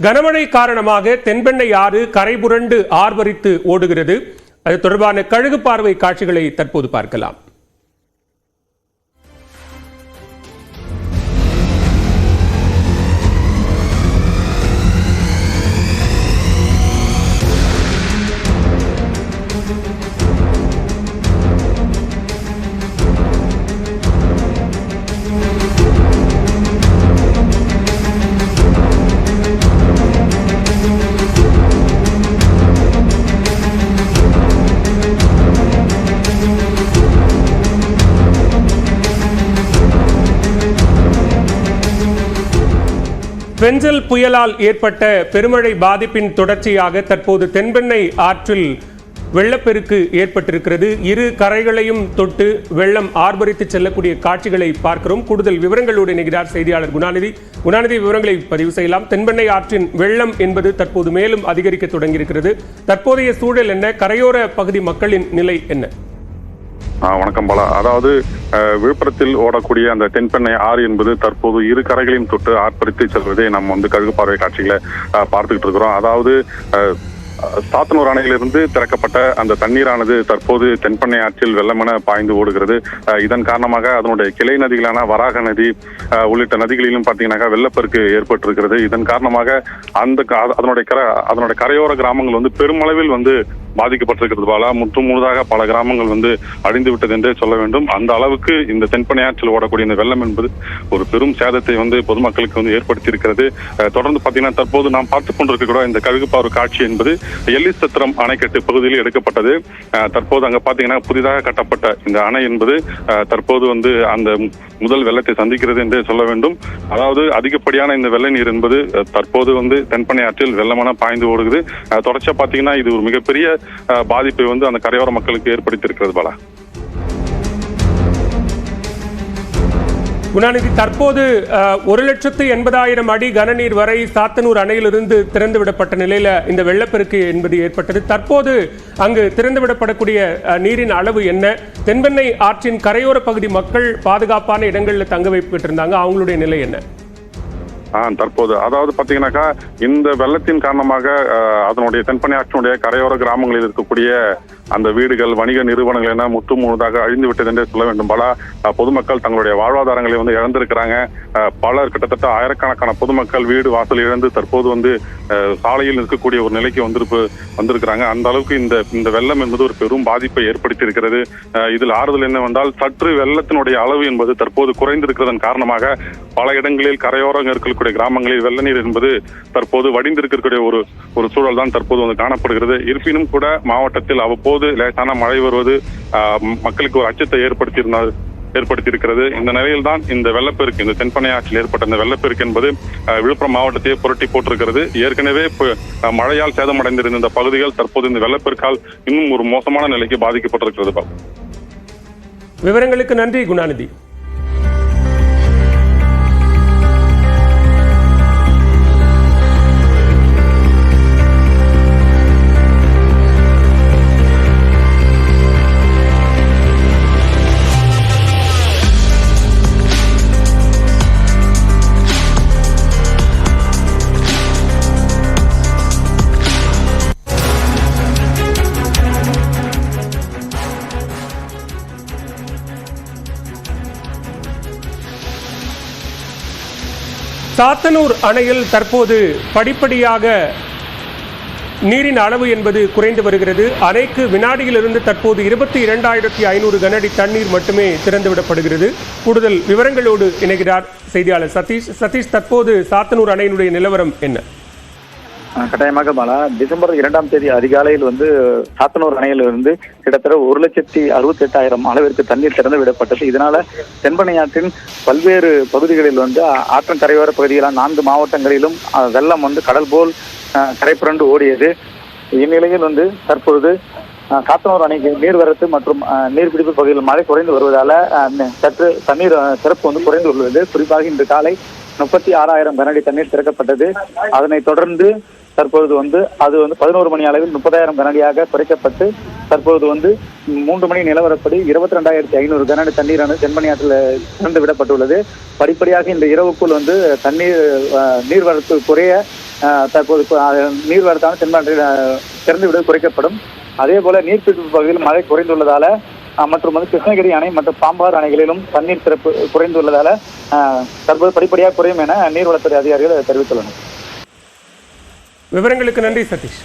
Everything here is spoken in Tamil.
கனமழை காரணமாக தென்பெண்ணை ஆறு கரைபுரண்டு ஆர்வரித்து ஓடுகிறது. அது தொடர்பான கழுகு பார்வை காட்சிகளை தற்போது பார்க்கலாம். பென்சல் புயலால் ஏற்பட்ட பெருமழை பாதிப்பின் தொடர்ச்சியாக தற்போது தென்பெண்ணை ஆற்றில் வெள்ளப்பெருக்கு ஏற்பட்டிருக்கிறது. இரு கரைகளையும் தொட்டு வெள்ளம் ஆர்ப்பரித்து செல்லக்கூடிய காட்சிகளை பார்க்கிறோம். கூடுதல் விவரங்களோடு இணைகிறார் செய்தியாளர் குணாநிதி. விவரங்களை பதிவு செய்யலாம். தென்பெண்ணை ஆற்றின் வெள்ளம் என்பது தற்போது மேலும் அதிகரிக்க தொடங்கியிருக்கிறது. தற்போதைய சூழல் என்ன? கரையோர பகுதி மக்களின் நிலை என்ன? வணக்கம் பாலா. அதாவது விழுப்புரத்தில் ஓடக்கூடிய அந்த தென்பெண்ணை ஆறு என்பது தற்போது இரு கரைகளையும் தொட்டு ஆர்ப்பரித்து செல்வதை நம்ம கழுகு பார்வை காட்சிகளை பார்த்துக்கிட்டு இருக்கிறோம். அதாவது சாத்தனூர் அணையிலிருந்து திறக்கப்பட்ட அந்த தண்ணீரானது தற்போது தென்பெண்ணை ஆற்றில் வெள்ளமென பாய்ந்து ஓடுகிறது. இதன் காரணமாக அதனுடைய கிளை நதிகளான வராக நதி உள்ளிட்ட நதிகளிலும் பார்த்தீங்கன்னாக்கா வெள்ளப்பெருக்கு ஏற்பட்டிருக்கிறது. இதன் காரணமாக அதனுடைய கரையோர கிராமங்கள் பெருமளவில் பாதிக்கப்பட்டிருக்கிறது பாலா. முழுதாக பல கிராமங்கள் அழிந்து விட்டது என்றே சொல்ல வேண்டும். அந்த அளவுக்கு இந்த தென்பெண்ணை ஆற்றில் ஓடக்கூடிய இந்த வெள்ளம் என்பது ஒரு பெரும் சேதத்தை பொதுமக்களுக்கு ஏற்படுத்தி இருக்கிறது. தொடர்ந்து பார்த்தீங்கன்னா தற்போது நாம் பார்த்துக் கொண்டிருக்கிற இந்த கழுகு பார்வை காட்சி என்பது எல்லிஸ் சத்திரம் அணைக்கட்டு பகுதியில் எடுக்கப்பட்டது. தற்போது அங்க பாத்தீங்கன்னா புதிதாக கட்டப்பட்ட இந்த அணை என்பது தற்போது அந்த முதல் வெள்ளத்தை சந்திக்கிறது என்றே சொல்ல வேண்டும். அதாவது அதிகப்படியான இந்த வெள்ள நீர் என்பது தற்போது தென்பெண்ணை ஆற்றில் வெள்ளமான பாய்ந்து ஓடுகிறது. தொடர்ச்சியா பாத்தீங்கன்னா இது ஒரு மிகப்பெரிய பாதிப்பை அந்த கரையோர மக்களுக்கு ஏற்படுத்தி இருக்கிறது பாலா. குணாநிதி, தற்போது 1,80,000 அடி கனநீர் வரை சாத்தனூர் அணையிலிருந்து திறந்துவிடப்பட்ட நிலையில இந்த வெள்ளப்பெருக்கு என்பது ஏற்பட்டது. தற்போது அங்கு திறந்துவிடப்படக்கூடிய நீரின் அளவு என்ன? தென்பெண்ணை ஆற்றின் கரையோர பகுதி மக்கள் பாதுகாப்பான இடங்களில் தங்க வைக்கப்பட்டிருந்தாங்க, அவங்களுடைய நிலை என்ன? தற்போது அதாவது பாத்தீங்கன்னாக்கா இந்த வெள்ளத்தின் காரணமாக அதனுடைய தென்பெண்ணை ஆற்றினுடைய கரையோர கிராமங்களில் இருக்கக்கூடிய அந்த வீடுகள், வணிக நிறுவனங்கள் என முழுதாக அழிந்து விட்டது என்றே சொல்ல வேண்டும். பல பொதுமக்கள் தங்களுடைய வாழ்வாதாரங்களை இழந்திருக்கிறாங்க. பலர் கிட்டத்தட்ட ஆயிரக்கணக்கான பொதுமக்கள் வீடு வாசல் இழந்து தற்போது சாலையில் இருக்கக்கூடிய ஒரு நிலைக்கு வந்திருக்கிறாங்க. அந்த அளவுக்கு இந்த வெள்ளம் என்பது ஒரு பெரும் பாதிப்பை ஏற்படுத்தி இருக்கிறது. இதில் ஆறுதல் என்னவென்றால் சற்று வெள்ளத்தினுடைய அளவு என்பது தற்போது குறைந்திருக்கிறதன் காரணமாக பல இடங்களில் கரையோரம் இருக்கக்கூடிய கிராமங்களில் வெள்ள நீர் என்பது தற்போது வடிந்திருக்கக்கூடிய ஒரு சூழல் தான் தற்போது காணப்படுகிறது. இருப்பினும் கூட மாவட்டத்தில் அவ்வப்போது லேசான மழை வருவது மக்களுக்கு ஒரு அச்சத்தை ஏற்படுத்தியிருக்கிறது. இந்த நிலையில் தான் இந்த வெள்ளப்பெருக்கு, இந்த தென்பெண்ணை ஆற்றில் ஏற்பட்ட இந்த வெள்ளப்பெருக்கு என்பது விழுப்புரம் மாவட்டத்தையே புரட்டி போட்டிருக்கிறது. ஏற்கனவே மழையால் சேதமடைந்திருந்த இந்த பகுதிகள் தற்போது இந்த வெள்ளப்பெருக்கால் இன்னும் ஒரு மோசமான நிலைக்கு பாதிக்கப்பட்டிருக்கிறது. விவரங்களுக்கு நன்றி குணாநிதி. சாத்தனூர் அணையில் தற்போது படிப்படியாக நீரின் அளவு என்பது குறைந்து வருகிறது. அணைக்கு வினாடியிலிருந்து தற்போது 22,500 கனஅடி தண்ணீர் மட்டுமே திறந்துவிடப்படுகிறது. கூடுதல் விவரங்களோடு இணைகிறார் செய்தியாளர் சதீஷ். சதீஷ், தற்போது சாத்தனூர் அணையினுடைய நிலவரம் என்ன? கட்டாயமாக பாலா, டிசம்பர் 2ஆம் தேதி அதிகாலையில் சாத்தனூர் அணையிலிருந்து கிட்டத்தட்ட 1,68,000 அளவிற்கு தண்ணீர் திறந்து விடப்பட்டது. இதனால தென்பெண்ணை ஆற்றின் பல்வேறு பகுதிகளில் ஆற்றின் கரையோர பகுதிகளான 4 மாவட்டங்களிலும் வெள்ளம் கடல் போல் கரைபுரண்டு ஓடியது. இந்நிலையில் தற்பொழுது சாத்தனூர் அணைக்கு நீர்வரத்து மற்றும் நீர்பிடிப்பு பகுதியில் மழை குறைந்து வருவதால சற்று தண்ணீர் திறப்பு குறைந்து உள்ளது. குறிப்பாக இன்று காலை 36,000 கனஅடி தண்ணீர் திறக்கப்பட்டது. அதனைத் தொடர்ந்து தற்பொழுது அது 11 மணி அளவில் 30,000 கனஅடியாக குறைக்கப்பட்டு தற்பொழுது 3 மணி நிலவரப்படி 22,500 கனஅடி தண்ணீரானது தென்பெண்ணை ஆற்றில் திறந்து விடப்பட்டுள்ளது. படிப்படியாக இந்த இரவுக்குள் நீர்வரத்து குறைய தற்போது நீர்வரத்தான தென்பாண்டியில் திறந்து விடுவது குறைக்கப்படும். அதே போல நீர்பிடிப்பு பகுதியில் மழை குறைந்துள்ளதால மற்றும் வந்து கிருஷ்ணகிரி அணை மற்றும் பாம்பாறு அணைகளிலும் தண்ணீர் திறப்பு குறைந்துள்ளதால தற்போது படிப்படியாக குறையும் என நீர்வளத்துறை அதிகாரிகள் தெரிவித்துள்ளனர். விவரங்களுக்கு நன்றி சதீஷ்.